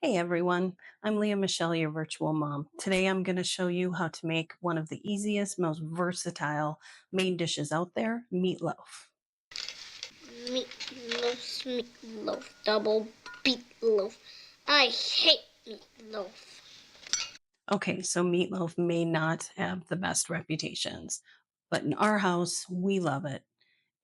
Hey everyone, I'm Leah Michelle, your virtual mom. Today I'm going to show you how to make one of the easiest, most versatile main dishes out there, meatloaf. Meatloaf, double meatloaf. I hate meatloaf. Okay, so meatloaf may not have the best reputations, but in our house, we love it.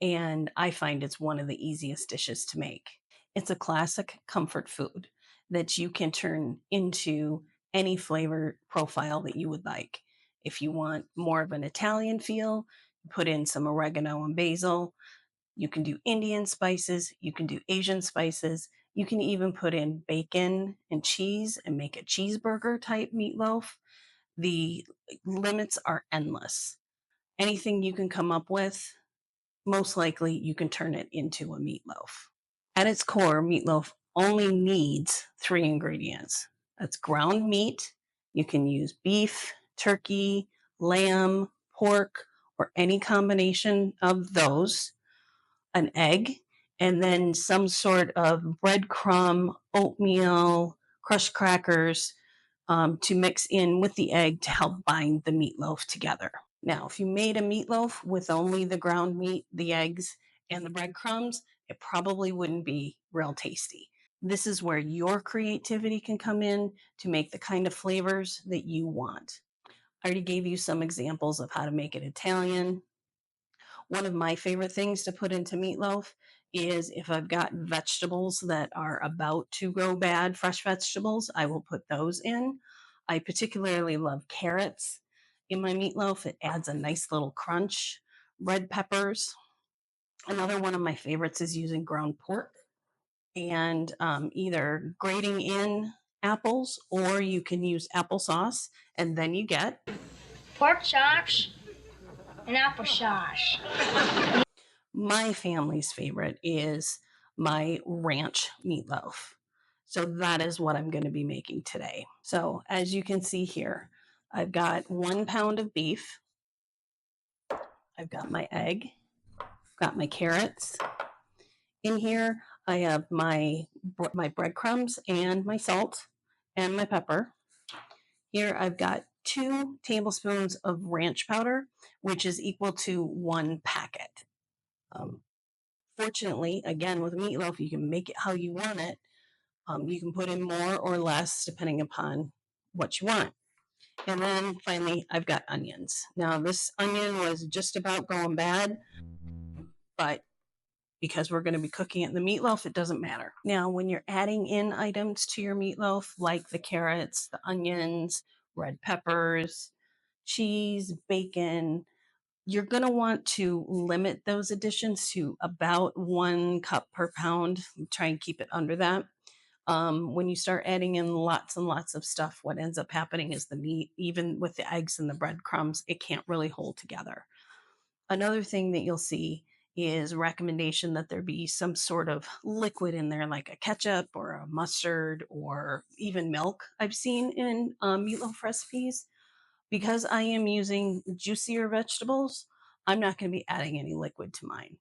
And I find it's one of the easiest dishes to make. It's a classic comfort food that you can turn into any flavor profile that you would like. If you want more of an Italian feel, put in some oregano and basil. You can do Indian spices, you can do Asian spices, you can even put in bacon and cheese and make a cheeseburger type meatloaf. The limits are endless. Anything you can come up with, most likely you can turn it into a meatloaf. At its core, meatloaf only needs three ingredients. That's ground meat. You can use beef, turkey, lamb, pork, or any combination of those, an egg, and then some sort of breadcrumb, oatmeal, crushed crackers to mix in with the egg to help bind the meatloaf together. Now, if you made a meatloaf with only the ground meat, the eggs, and the breadcrumbs, it probably wouldn't be real tasty. This is where your creativity can come in to make the kind of flavors that you want. I already gave you some examples of how to make it Italian. One of my favorite things to put into meatloaf is if I've got vegetables that are about to go bad, fresh vegetables, I will put those in. I particularly love carrots in my meatloaf. It adds a nice little crunch. Red peppers. Another one of my favorites is using ground pork and either grating in apples or you can use applesauce and then you get Pork chops and applesauce. my family's favorite is my ranch meatloaf. So that is what I'm going to be making today. So as you can see here, I've got 1 pound of beef. I've got my egg, got my carrots. In here, I have my breadcrumbs and my salt and my pepper. Here I've got 2 tablespoons of ranch powder, which is equal to 1 packet. Um, Fortunately, again, with meatloaf, you can make it how you want it. You can put in more or less depending upon what you want. And then finally, I've got onions. Now, this onion was just about going bad, but because we're going to be cooking it in the meatloaf, it doesn't matter. Now, when you're adding in items to your meatloaf, like the carrots, the onions, red peppers, cheese, bacon, you're going to want to limit those additions to about 1 cup per pound. Try and keep it under that. When you start adding in lots and lots of stuff, what ends up happening is the meat, even with the eggs and the breadcrumbs, it can't really hold together. Another thing that you'll see is recommendation that there be some sort of liquid in there, like a ketchup or a mustard or even milk. I've seen in meatloaf recipes. Because I am using juicier vegetables, I'm not going to be adding any liquid to mine.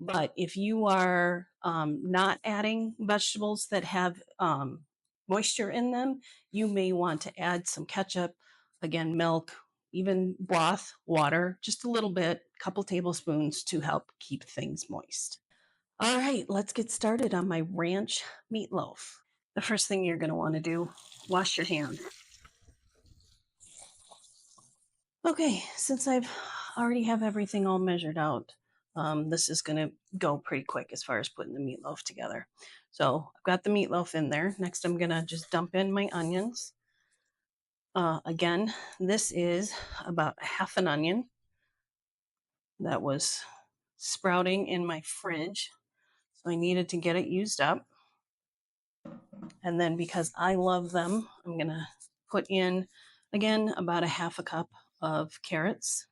But if you are not adding vegetables that have moisture in them, you may want to add some ketchup, again, milk, even broth, water, just a little bit, a couple tablespoons to help keep things moist. All right, let's get started on my ranch meatloaf. The first thing you're going to want to do, wash your hands. Okay, since I've already have everything all measured out, this is going to go pretty quick as far as putting the meatloaf together. So I've got the meatloaf in there. Next, I'm going to just dump in my onions. Again, this is about half an onion that was sprouting in my fridge. So I needed to get it used up. And then because I love them, I'm going to put in, again, about a half a cup of carrots.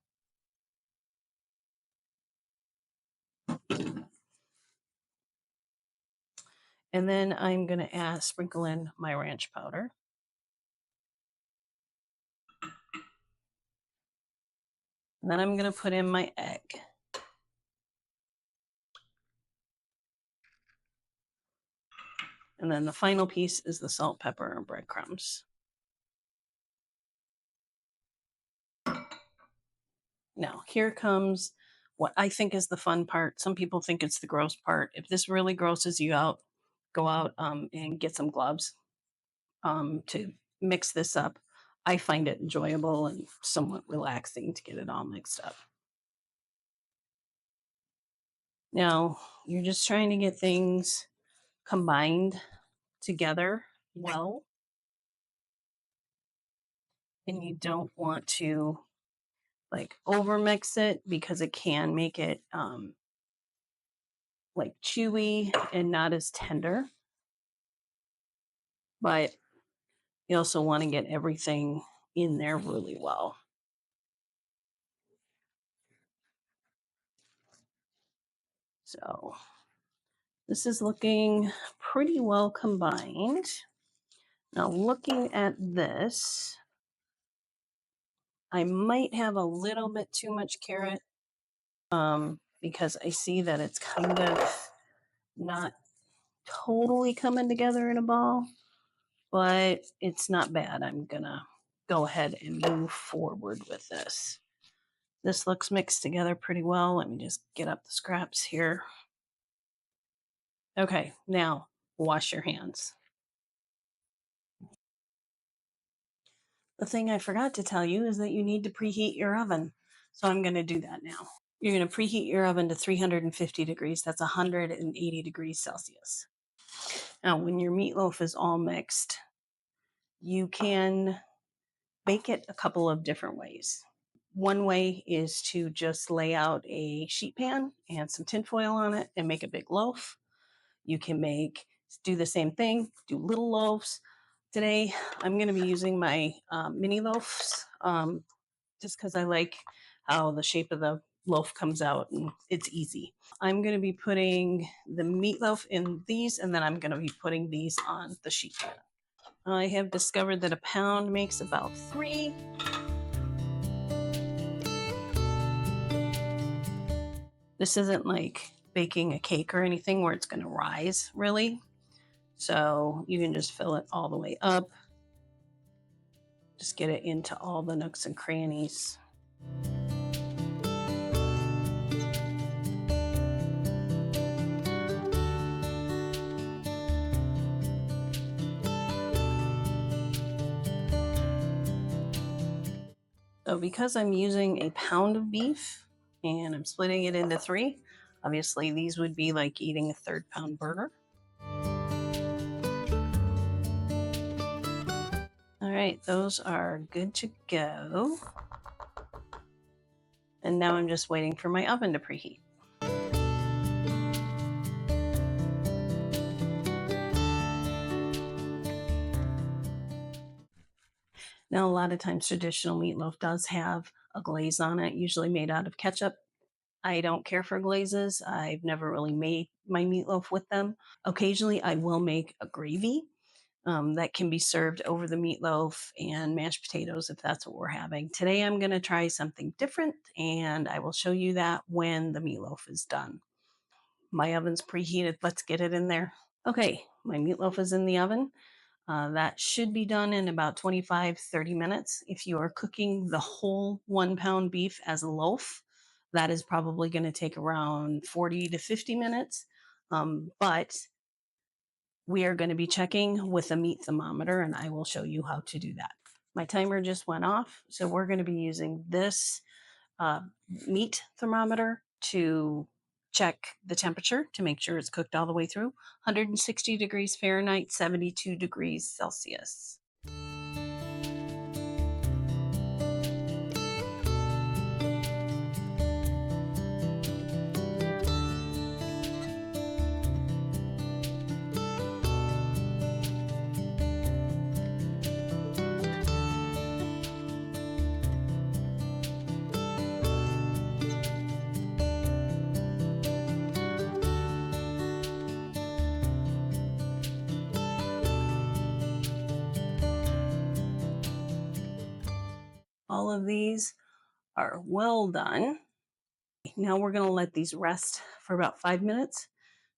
And then I'm going to sprinkle in my ranch powder. And then I'm going to put in my egg. And then the final piece is the salt, pepper, and breadcrumbs. Now, here comes what I think is the fun part. Some people think it's the gross part. If this really grosses you out, go out and get some gloves to mix this up. I find it enjoyable and somewhat relaxing to get it all mixed up. Now, you're just trying to get things combined together well, and you don't want to like over mix it because it can make it like chewy and not as tender. But you also want to get everything in there really well. So this is looking pretty well combined. Now, looking at this, I might have a little bit too much carrot because I see that it's kind of not totally coming together in a ball, but it's not bad. I'm gonna go ahead and move forward with this. This looks mixed together pretty well. Let me just get up the scraps here. Okay, now wash your hands. The thing I forgot to tell you is that you need to preheat your oven. So I'm going to do that now. You're going to preheat your oven to 350 degrees. That's 180 degrees Celsius. Now, when your meatloaf is all mixed, you can bake it a couple of different ways. One way is to just lay out a sheet pan and some tinfoil on it and make a big loaf. You can do the same thing, do little loaves. Today, I'm going to be using my mini loaves just because I like how the shape of the loaf comes out and it's easy. I'm going to be putting the meatloaf in these, and then I'm going to be putting these on the sheet pan. I have discovered that a pound makes about 3. This isn't like baking a cake or anything where it's going to rise really. So you can just fill it all the way up. Just get it into all the nooks and crannies. So because I'm using a pound of beef and I'm splitting it into 3, obviously these would be like eating a 3rd-pound burger. All right, those are good to go. And now I'm just waiting for my oven to preheat. Now, a lot of times traditional meatloaf does have a glaze on it, usually made out of ketchup. I don't care for glazes. I've never really made my meatloaf with them. Occasionally, I will make a gravy that can be served over the meatloaf and mashed potatoes if that's what we're having. Today, I'm going to try something different, and I will show you that when the meatloaf is done. My oven's preheated. Let's get it in there. Okay, my meatloaf is in the oven. That should be done in about 25-30 minutes. If you are cooking the whole 1-pound beef as a loaf, that is probably going to take around 40 to 50 minutes. But we are going to be checking with a meat thermometer, and I will show you how to do that. My timer just went off, so we're going to be using this uh, meat thermometer to check the temperature to make sure it's cooked all the way through. 160 degrees Fahrenheit, 72 degrees Celsius. All of these are well done. Now we're going to let these rest for about 5 minutes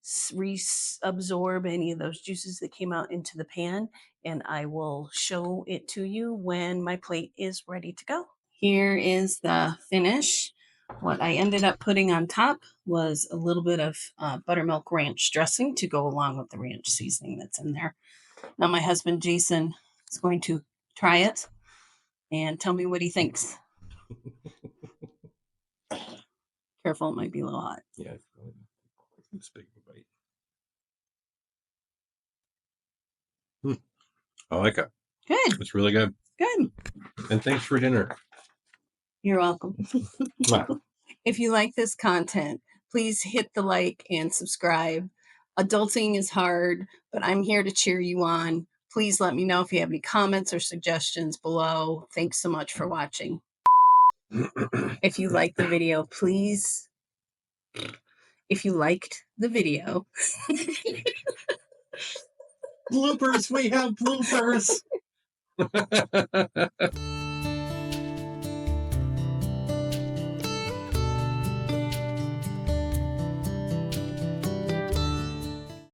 reabsorb any of those juices that came out into the pan, and I will show it to you when my plate is ready to go. Here is the finish. What I ended up putting on top was a little bit of buttermilk ranch dressing to go along with the ranch seasoning that's in there. Now my husband Jason is going to try it and tell me what he thinks. Careful, it might be a little hot. Yeah, it's big bite. I like it. Good. It's really good. Good. And thanks for dinner. You're welcome. Mwah. If you like this content, please hit the like and subscribe. Adulting is hard, but I'm here to cheer you on. Please let me know if you have any comments or suggestions below. Thanks so much for watching. If you liked the video, please. If you liked the video. Bloopers, we have bloopers.